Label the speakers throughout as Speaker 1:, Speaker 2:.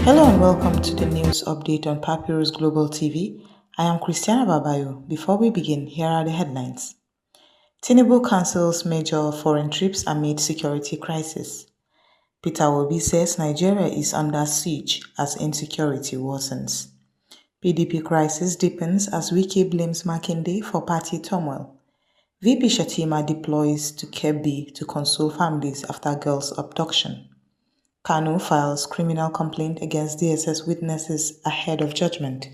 Speaker 1: Hello and welcome to the news update on Papyrus Global TV. I am Christiana Babayo. Before we begin, here are the headlines. Tinubu cancels major foreign trips amid security crisis. Peter Obi says Nigeria is under siege as insecurity worsens. PDP crisis deepens as Wike blames Makinde for party turmoil. VP Shatima deploys to Kebbi to console families after girl's abduction. Kanu files criminal complaint against DSS witnesses ahead of judgment.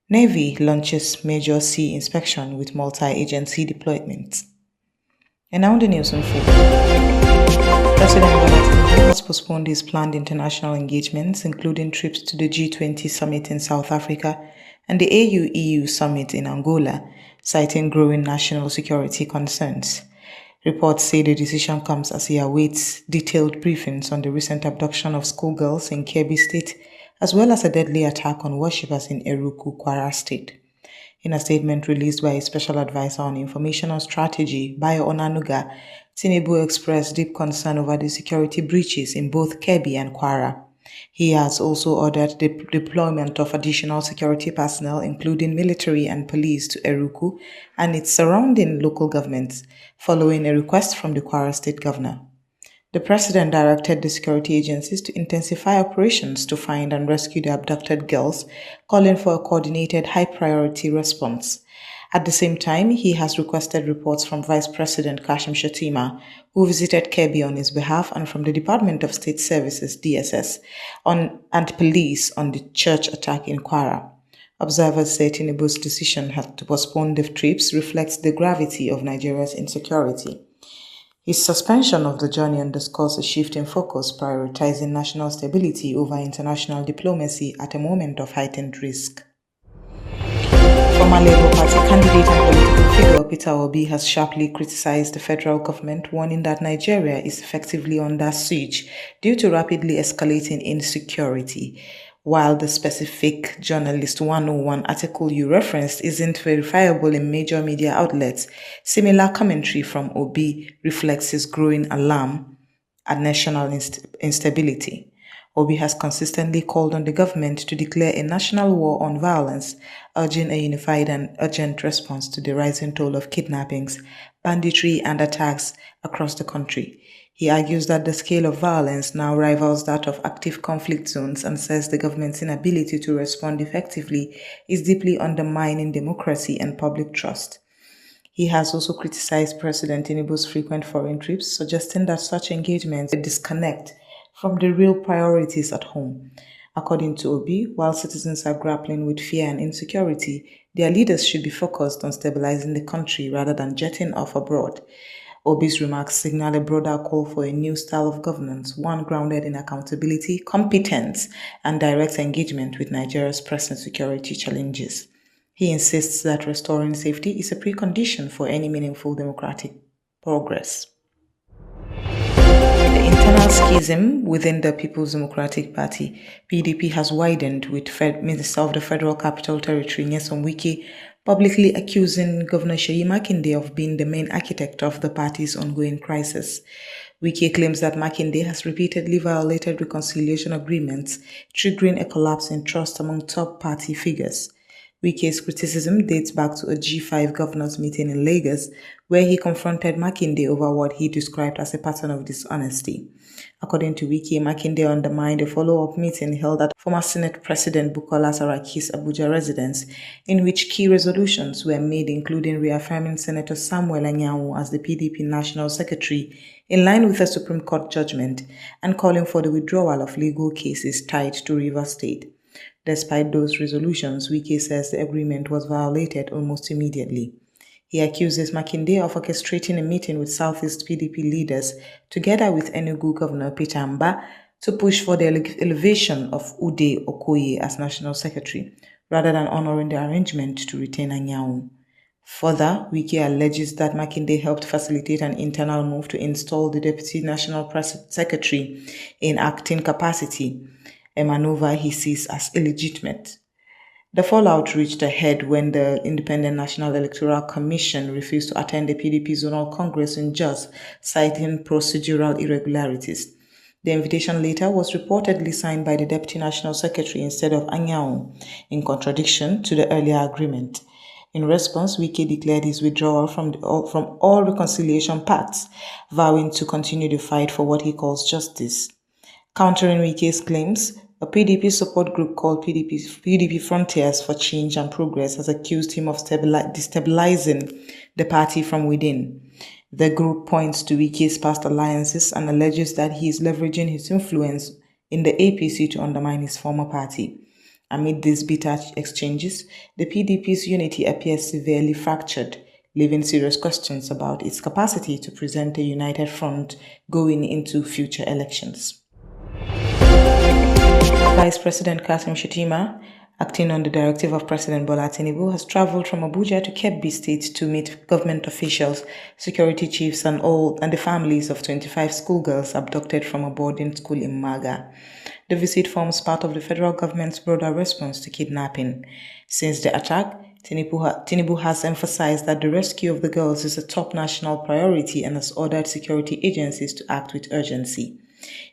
Speaker 1: Navy launches major sea inspection with multi-agency deployments. And now the news on full. President Bola Tinubu has postponed his planned international engagements, including trips to the G20 summit in South Africa and the AU-EU summit in Angola, citing growing national security concerns. Reports say the decision comes as he awaits detailed briefings on the recent abduction of schoolgirls in Kebbi State, as well as a deadly attack on worshippers in Eruku, Kwara State. In a statement released by a special advisor on information strategy, Bayo Onanuga, Tinubu expressed deep concern over the security breaches in both Kebbi and Kwara. He has also ordered the deployment of additional security personnel, including military and police, to Eruku and its surrounding local governments, following a request from the Kwara State Governor. The president directed the security agencies to intensify operations to find and rescue the abducted girls, calling for a coordinated high-priority response. At the same time, he has requested reports from Vice President Kashim Shettima, who visited Kebbi on his behalf, and from the Department of State Services (DSS) and police on the church attack in Kwara. Observers say Tinubu's decision to postpone the trips reflects the gravity of Nigeria's insecurity. His suspension of the journey underscores a shift in focus, prioritizing national stability over international diplomacy at a moment of heightened risk. Former Labour Party candidate and political figure Peter Obi has sharply criticized the federal government, warning that Nigeria is effectively under siege due to rapidly escalating insecurity. While the specific Journalist 101 article you referenced isn't verifiable in major media outlets, similar commentary from Obi reflects his growing alarm at national instability. Obi has consistently called on the government to declare a national war on violence, urging a unified and urgent response to the rising toll of kidnappings, banditry, and attacks across the country. He argues that the scale of violence now rivals that of active conflict zones and says the government's inability to respond effectively is deeply undermining democracy and public trust. He has also criticized President Tinubu's frequent foreign trips, suggesting that such engagements disconnect from the real priorities at home. According to Obi, while citizens are grappling with fear and insecurity, their leaders should be focused on stabilizing the country rather than jetting off abroad. Obi's remarks signal a broader call for a new style of governance, one grounded in accountability, competence, and direct engagement with Nigeria's present security challenges. He insists that restoring safety is a precondition for any meaningful democratic progress. The internal schism within the People's Democratic Party, PDP, has widened, with Minister of the Federal Capital Territory, Nyesom Wike, publicly accusing Governor Seyi Makinde of being the main architect of the party's ongoing crisis. Wike claims that Makinde has repeatedly violated reconciliation agreements, triggering a collapse in trust among top party figures. Wike's criticism dates back to a G5 governors meeting in Lagos, where he confronted Makinde over what he described as a pattern of dishonesty. According to Wike, Makinde undermined a follow-up meeting held at former Senate President Bukola Saraki's Abuja residence, in which key resolutions were made, including reaffirming Senator Samuel Anyanwu as the PDP National Secretary, in line with a Supreme Court judgment, and calling for the withdrawal of legal cases tied to Rivers State. Despite those resolutions, Wike says the agreement was violated almost immediately. He accuses Makinde of orchestrating a meeting with Southeast PDP leaders, together with Enugu Governor Peter Mba, to push for the elevation of Ude Okoye as National Secretary, rather than honoring the arrangement to retain Anyanwu. Further, Wike alleges that Makinde helped facilitate an internal move to install the Deputy National Press Secretary in acting capacity, a maneuver he sees as illegitimate. The fallout reached a head when the Independent National Electoral Commission refused to attend the PDP Zonal Congress in Jos, citing procedural irregularities. The invitation letter was reportedly signed by the Deputy National Secretary instead of Anyao, in contradiction to the earlier agreement. In response, Wike declared his withdrawal from all reconciliation pacts, vowing to continue the fight for what he calls justice. Countering Wike's claims, a PDP support group called PDP Frontiers for Change and Progress has accused him of destabilizing the party from within. The group points to Wike's past alliances and alleges that he is leveraging his influence in the APC to undermine his former party. Amid these bitter exchanges, the PDP's unity appears severely fractured, leaving serious questions about its capacity to present a united front going into future elections. Vice President Kasim Shettima, acting on the directive of President Bola Tinubu, has traveled from Abuja to Kebbi State to meet government officials, security chiefs, and the families of 25 schoolgirls abducted from a boarding school in Maga. The visit forms part of the federal government's broader response to kidnapping. Since the attack, Tinubu has emphasized that the rescue of the girls is a top national priority and has ordered security agencies to act with urgency.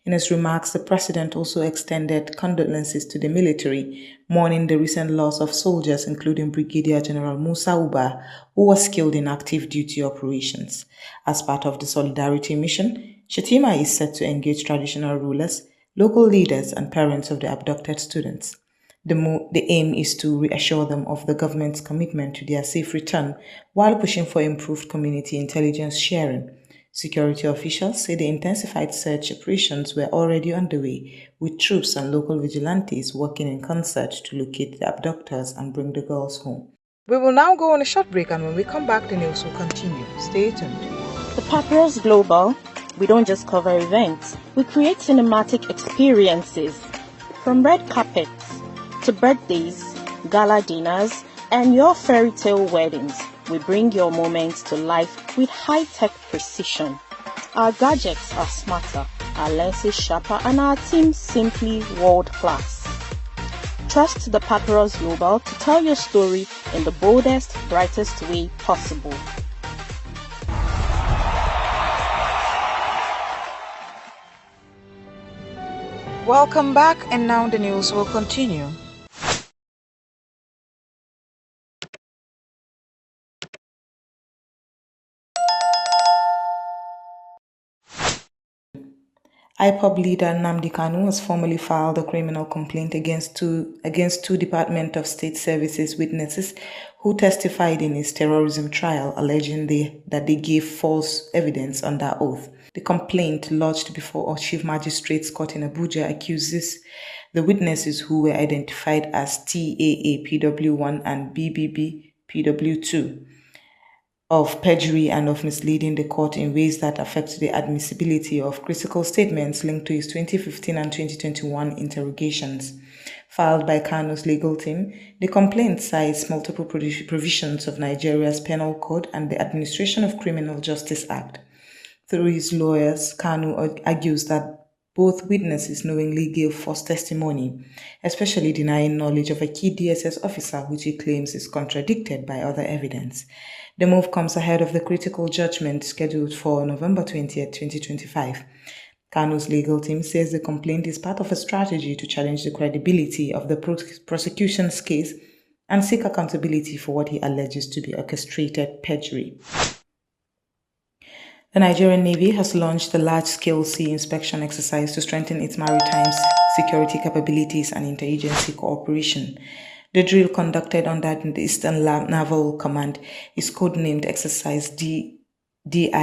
Speaker 1: In his remarks, the president also extended condolences to the military, mourning the recent loss of soldiers, including Brigadier General Musa Uba, who was killed in active duty operations. As part of the solidarity mission, Shettima is set to engage traditional rulers, local leaders, and parents of the abducted students. The aim is to reassure them of the government's commitment to their safe return while pushing for improved community intelligence sharing. Security officials say the intensified search operations were already underway, with troops and local vigilantes working in concert to locate the abductors and bring the girls home. We will now go on a short break, and when we come back, the news will continue. Stay tuned.
Speaker 2: The Papyrus Global, we don't just cover events, we create cinematic experiences. From red carpets to birthdays, gala dinners, and your fairy tale weddings, we bring your moments to life with high-tech precision. Our gadgets are smarter, our lenses sharper, and our team simply world-class. Trust the Papyrus Global to tell your story in the boldest, brightest way possible.
Speaker 1: Welcome back, and now the news will continue. IPOB leader Nnamdi Kanu has formally filed a criminal complaint against two Department of State Services witnesses who testified in his terrorism trial, alleging that they gave false evidence under oath. The complaint, lodged before a Chief Magistrate's Court in Abuja, accuses the witnesses, who were identified as TAA PW1 and BBB PW2, of perjury and of misleading the court in ways that affect the admissibility of critical statements linked to his 2015 and 2021 interrogations. Filed by Kanu's legal team, the complaint cites multiple provisions of Nigeria's Penal Code and the Administration of Criminal Justice Act. Through his lawyers, Kanu argues that both witnesses knowingly gave false testimony, especially denying knowledge of a key DSS officer, which he claims is contradicted by other evidence. The move comes ahead of the critical judgment scheduled for November 20, 2025. Kanu's legal team says the complaint is part of a strategy to challenge the credibility of the prosecution's case and seek accountability for what he alleges to be orchestrated perjury. The Nigerian Navy has launched a large-scale sea inspection exercise to strengthen its maritime security capabilities and interagency cooperation. The drill, conducted under the Eastern Naval Command, is codenamed Exercise DINMINGI,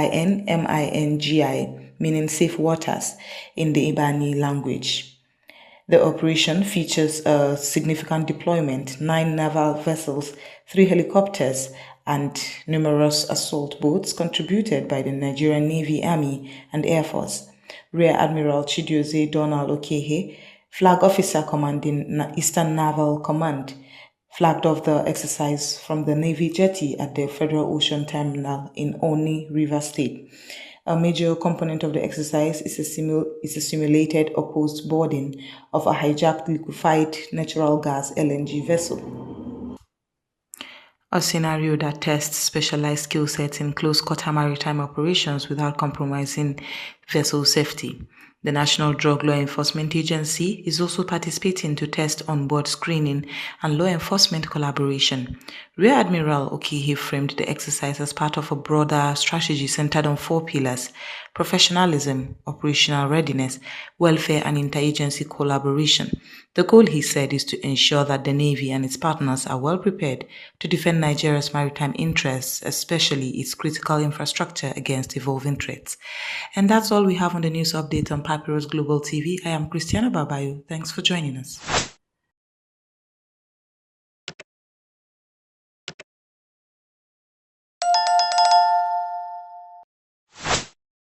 Speaker 1: meaning Safe Waters in the Ibani language. The operation features a significant deployment, 9 naval vessels, 3 helicopters, and numerous assault boats contributed by the Nigerian Navy, Army, and Air Force. Rear Admiral Chidioze Donald Okehe, Flag Officer commanding Eastern Naval Command, flagged off the exercise from the Navy jetty at the Federal Ocean Terminal in Oni, River State. A major component of the exercise is a simulated opposed boarding of a hijacked liquefied natural gas LNG vessel, a scenario that tests specialized skill sets in close-quarter maritime operations without compromising Vessel safety. The National Drug Law Enforcement Agency is also participating to test onboard screening and law enforcement collaboration. Rear Admiral Okihe framed the exercise as part of a broader strategy centered on four pillars: professionalism, operational readiness, welfare, and interagency collaboration. The goal, he said, is to ensure that the Navy and its partners are well prepared to defend Nigeria's maritime interests, especially its critical infrastructure, against evolving threats. And that's all we have on the news update on Papyrus Global TV. I am Christiana Babayo. Thanks for joining us.